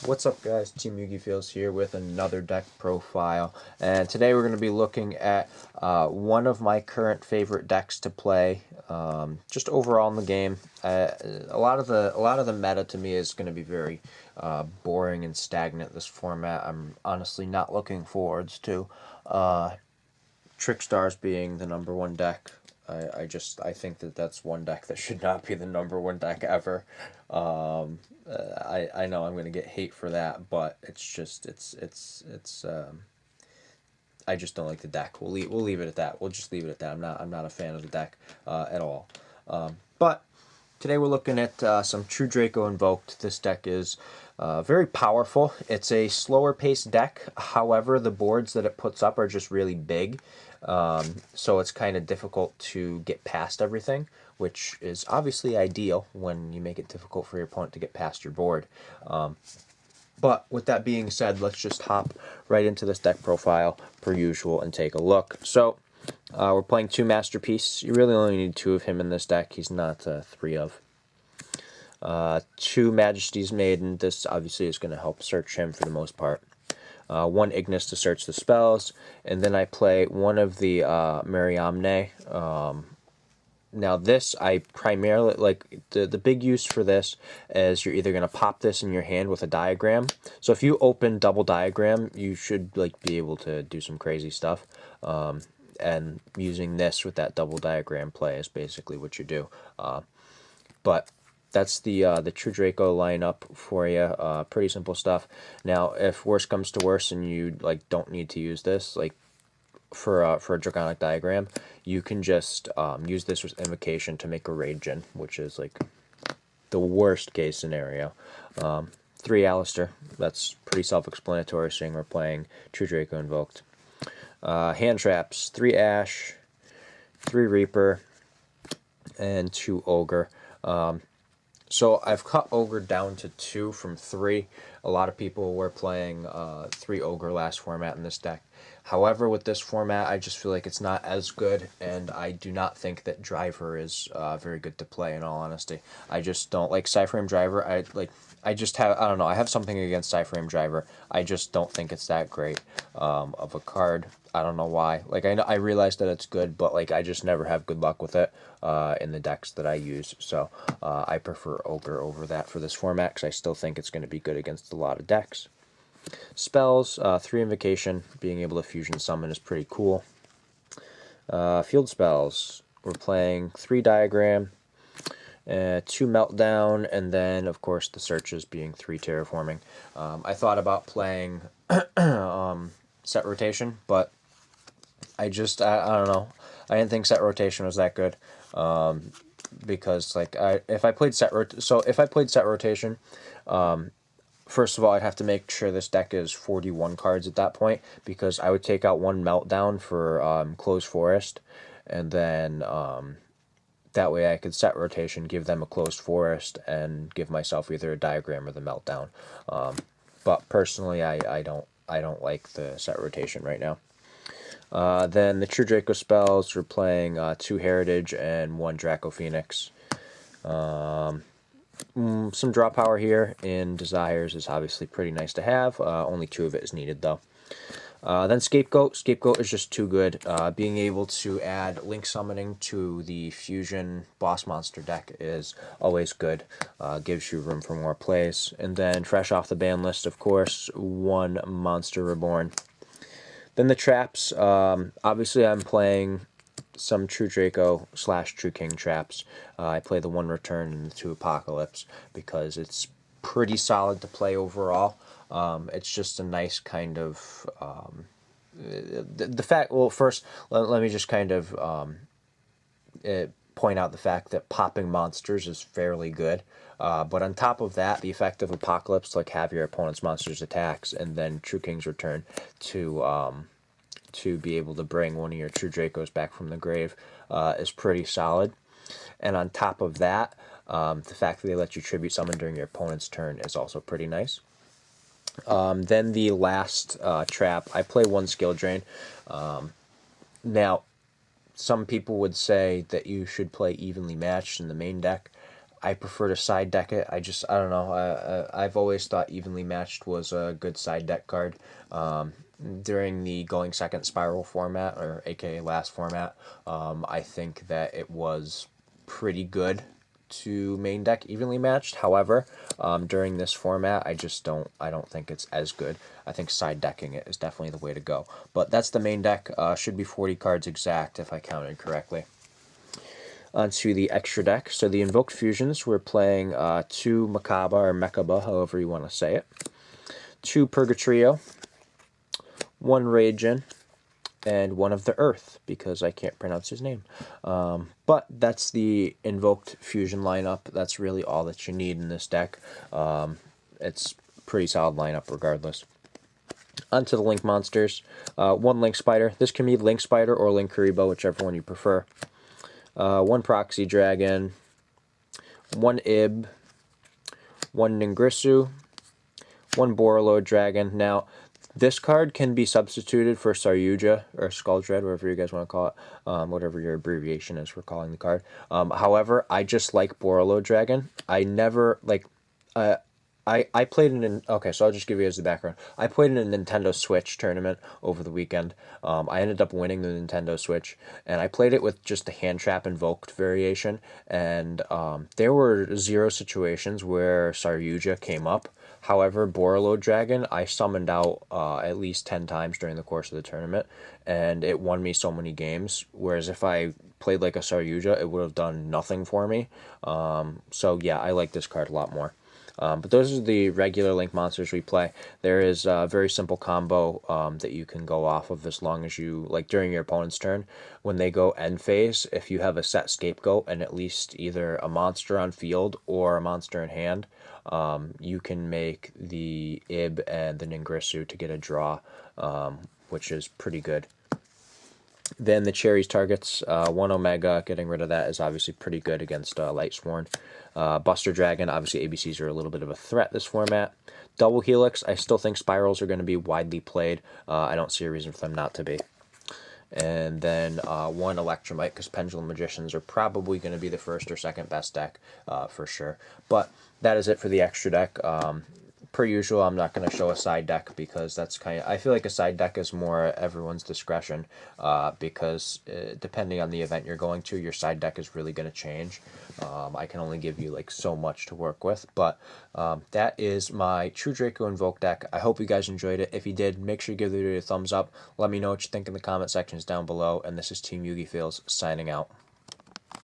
What's up, guys? Team Yugi Feels here with another deck profile, and today we're going to be looking at one of my current favorite decks to play. Just overall in the game, a lot of the meta to me is going to be very boring and stagnant. This format, I'm honestly not looking forwards to. Trickstars being the number one deck. I think that's one deck that should not be the number one deck ever. I know I'm gonna get hate for that, but I just don't like the deck. We'll leave it at that. We'll just leave it at that. I'm not a fan of the deck at all. But today we're looking at some True Draco Invoked. This deck is very powerful. It's a slower paced deck. However, the boards that it puts up are just really big. So it's kind of difficult to get past everything, which is obviously ideal when you make it difficult for your opponent to get past your board. But with that being said, let's just hop right into this deck profile per usual and take a look. So we're playing two Masterpiece. You really only need two of him in this deck. He's not three of. Two Majesty's Maiden. This obviously is going to help search him for the most part. One Ignis to search the spells, and then I play one of the Mariamne. Now this, I primarily, like, the big use for this is you're either going to pop this in your hand with a diagram. So if you open double diagram, you should, like, be able to do some crazy stuff. And using this with that double diagram play is basically what you do. But that's the True Draco lineup for you. Pretty simple stuff. Now, if worse comes to worse and you don't need to use this, like for a Draconic Diagram, you can just use this with Invocation to make a Raid-Gen, which is like the worst case scenario. 3 Alistair. That's pretty self-explanatory, seeing we're playing True Draco Invoked. Hand traps: 3 Ash, 3 Reaper, and 2 Ogre. So I've cut Ogre down to 2 from 3. A lot of people were playing 3 Ogre last format in this deck. However, with this format, I just feel like it's not as good, and I do not think that Driver is very good to play, in all honesty. I just don't like Cyframe Driver. I just have, I don't know, I have something against Cyframe Driver. I just don't think it's that great of a card. I don't know why. Like, I realize that it's good, but like I just never have good luck with it in the decks that I use. So I prefer Ogre over that for this format, because I still think it's going to be good against a lot of decks. Spells: 3 Invocation. Being able to fusion summon is pretty cool. Field spells: we're playing 3 Diagram, 2 Meltdown, and then of course the searches being 3 Terraforming. I thought about playing Set Rotation, but I don't know. I didn't think Set Rotation was that good. Because if I played Set Rotation, first of all, I'd have to make sure this deck is 41 cards at that point, because I would take out 1 Meltdown for Closed Forest, and then that way I could Set Rotation, give them a Closed Forest, and give myself either a Diagram or the Meltdown. But personally, I don't like the Set Rotation right now. Then the True Draco spells, we're playing 2 Heritage and 1 Draco Phoenix. Some draw power here in Desires is obviously pretty nice to have. Only 2 of it is needed, though. Then Scapegoat. Scapegoat is just too good. Being able to add Link Summoning to the Fusion Boss Monster deck is always good. Gives you room for more plays. And then fresh off the ban list, of course, 1 Monster Reborn. Then the traps. Obviously, I'm playing some True Draco / True King traps. I play the 1 Return and the 2 Apocalypse because it's pretty solid to play overall. It's just a nice kind of the fact. Well, first let me just kind of point out the fact that popping monsters is fairly good. But on top of that, the effect of Apocalypse, like have your opponent's monsters attacks, and then True King's Return to be able to bring one of your True Dracos back from the grave is pretty solid. And on top of that, the fact that they let you tribute summon during your opponent's turn is also pretty nice. Then the last trap, I play 1 Skill Drain. Now, some people would say that you should play Evenly Matched in the main deck. I prefer to side deck it. I don't know. I've always thought Evenly Matched was a good side deck card. During the Going Second Spiral format, or aka last format, I think that it was pretty good to main deck Evenly Matched. However, during this format, I don't think it's as good. I think side decking it is definitely the way to go. But that's the main deck. Should be 40 cards exact if I counted correctly. Onto the extra deck. So the Invoked Fusions, we're playing 2 Makaba or Mekaba, however you want to say it. 2 Purgatrio, 1 Raijin, and 1 of the Earth, because I can't pronounce his name. But that's the Invoked Fusion lineup. That's really all that you need in this deck. It's pretty solid lineup regardless. Onto the Link monsters. 1 Link Spider. This can be Link Spider or Link Kuriboh, whichever one you prefer. 1 Proxy Dragon, 1 Ib, 1 Ningrissu, 1 Borreload Dragon. Now, this card can be substituted for Saryuja, or Skuldred, whatever you guys want to call it, whatever your abbreviation is for calling the card. However, I just like Borreload Dragon. I never, like, I played in, okay, so I'll just give you as the background. I played in a Nintendo Switch tournament over the weekend. I ended up winning the Nintendo Switch, and I played it with just the Hand Trap Invoked variation, and there were 0 situations where Saryuja came up. However, Borreload Dragon, I summoned out at least 10 times during the course of the tournament, and it won me so many games, whereas if I played like a Saryuja, it would have done nothing for me. So yeah, I like this card a lot more. But those are the regular Link monsters we play. There is a very simple combo that you can go off of as long as you, like during your opponent's turn, when they go end phase, if you have a set scapegoat and at least either a monster on field or a monster in hand, you can make the Ib and the Ningrissu to get a draw, which is pretty good. Then the Cherries targets, 1 Omega, getting rid of that is obviously pretty good against Lightsworn. Buster Dragon, obviously ABCs are a little bit of a threat this format. Double Helix, I still think Spirals are going to be widely played. I don't see a reason for them not to be. And then 1 Electromite, because Pendulum Magicians are probably going to be the first or second best deck for sure. But that is it for the extra deck. Per usual, I'm not going to show a side deck because that's kind of, I feel like a side deck is more at everyone's discretion because depending on the event you're going to, your side deck is really going to change. I can only give you like so much to work with, but that is my True Draco Invoked deck. I hope you guys enjoyed it. If you did, make sure you give the video a thumbs up. Let me know what you think in the comment sections down below, and this is Team Yugi Feels signing out.